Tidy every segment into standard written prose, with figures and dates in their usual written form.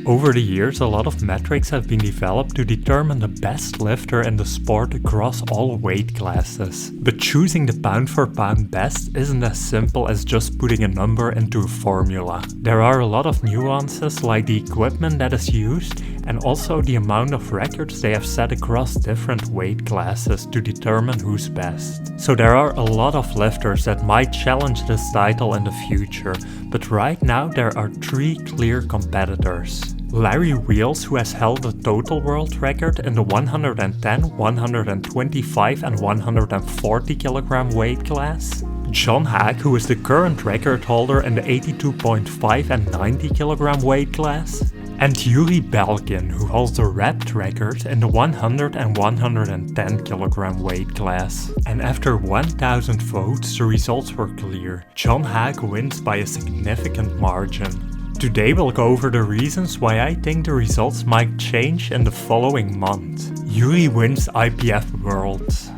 Over the years, a lot of metrics have been developed to determine the best lifter in the sport across all weight classes. But choosing the pound for pound best isn't as simple as just putting a number into a formula. There are a lot of nuances, like the equipment that is used and also the amount of records they have set across different weight classes to determine who's best. So there are a lot of lifters that might challenge this title in the future, but right now there are 3 clear competitors. Larry Wheels, who has held the total world record in the 110, 125 and 140 kilogram weight class. John Haag, who is the current record holder in the 82.5 and 90 kilogram weight class. And Yury Belkin, who holds the wrapped record in the 100 and 110 kilogram weight class. And after 1000 votes, the results were clear. John Haag wins by a significant margin. Today we'll go over the reasons why I think the results might change in the following month. Yury wins IPF Worlds.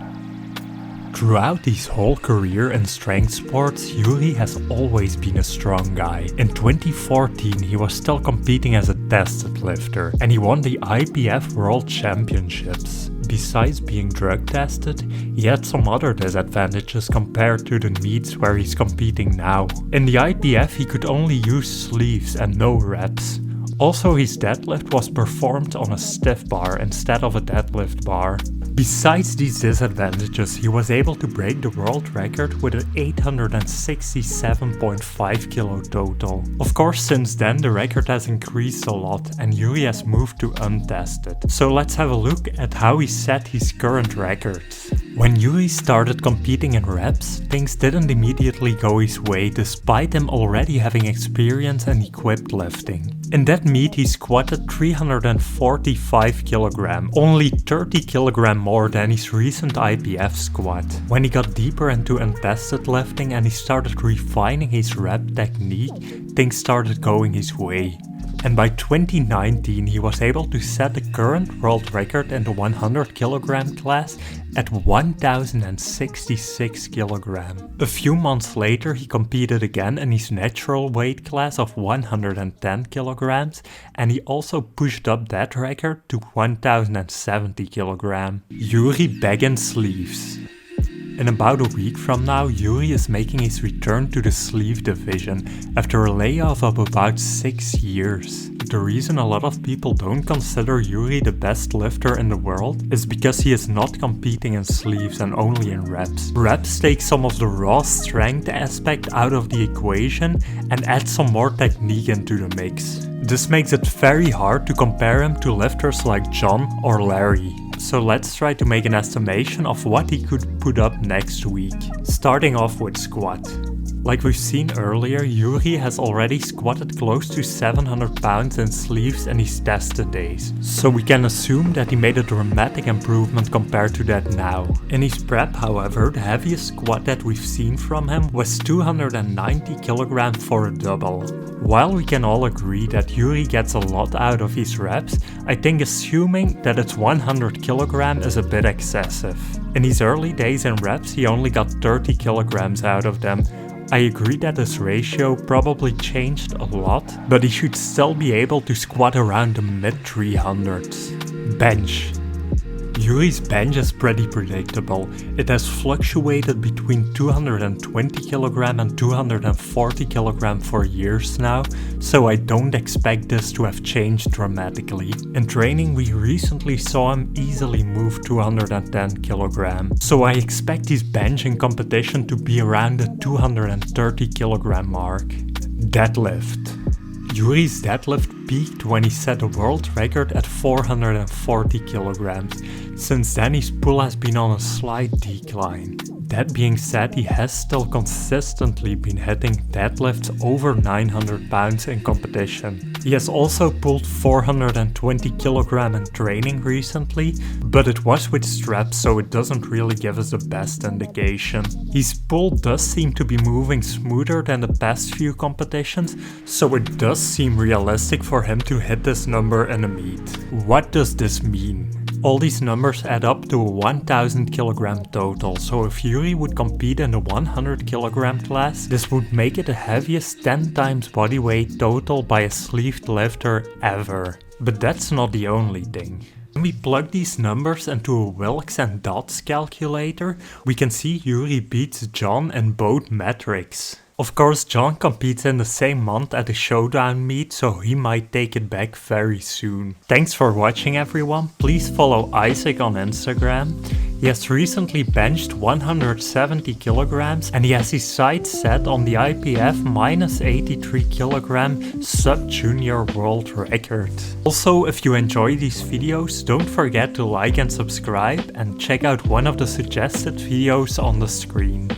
Throughout his whole career in strength sports, Yury has always been a strong guy. In 2014 he was still competing as a tested lifter and he won the IPF World Championships. Besides being drug tested, he had some other disadvantages compared to the meets where he's competing now. In the IPF he could only use sleeves and no reps. Also, his deadlift was performed on a stiff bar instead of a deadlift bar. Besides these disadvantages, he was able to break the world record with an 867.5 kilo total. Of course, since then the record has increased a lot and Yury has moved to untested. So let's have a look at how he set his current records. When Yury started competing in reps, things didn't immediately go his way despite him already having experience and equipped lifting. In that meet he squatted 345 kg, only 30 kg more than his recent IPF squat. When he got deeper into untested lifting and he started refining his rep technique, things started going his way. And by 2019 he was able to set the current world record in the 100 kg class at 1066 kg. A few months later he competed again in his natural weight class of 110 kg and he also pushed up that record to 1070 kg. Yury back in sleeves. In about a week from now, Yury is making his return to the sleeve division after a layoff of about 6 years. The reason a lot of people don't consider Yury the best lifter in the world is because he is not competing in sleeves and only in reps. Reps take some of the raw strength aspect out of the equation and add some more technique into the mix. This makes it very hard to compare him to lifters like John or Larry. So let's try to make an estimation of what he could put up next week. Starting off with squat. Like we've seen earlier, Yury has already squatted close to 700 pounds in sleeves in his tested days. So we can assume that he made a dramatic improvement compared to that now. In his prep, however, the heaviest squat that we've seen from him was 290 kg for a double. While we can all agree that Yury gets a lot out of his reps, I think assuming that it's 100 kg is a bit excessive. In his early days in reps, he only got 30 kg out of them. I agree that this ratio probably changed a lot, but he should still be able to squat around the mid 300s. Bench. Yury's bench is pretty predictable. It has fluctuated between 220 kg and 240 kg for years now, so I don't expect this to have changed dramatically. In training we recently saw him easily move 210 kg, so I expect his bench in competition to be around the 230 kg mark. Deadlift. Yury's deadlift peaked when he set a world record at 440 kg. Since then his pull has been on a slight decline. That being said, he has still consistently been hitting deadlifts over 900 pounds in competition. He has also pulled 420 kg in training recently, but it was with straps, so it doesn't really give us the best indication. His pull does seem to be moving smoother than the past few competitions, so it does seem realistic for him to hit this number in a meet. What does this mean? All these numbers add up to a 1000 kilogram total, so if Yury would compete in the 100 kilogram class, this would make it the heaviest 10 times body weight total by a sleeved lifter ever. But that's not the only thing. When we plug these numbers into a Wilks and Dots calculator, we can see Yury beats John in both metrics. Of course, John competes in the same month at the showdown meet, so he might take it back very soon. Thanks for watching everyone. Please follow Isaac on Instagram. He has recently benched 170 kilograms and he has his sights set on the IPF minus 83 kilogram sub-junior world record. Also, if you enjoy these videos, don't forget to like and subscribe and check out one of the suggested videos on the screen.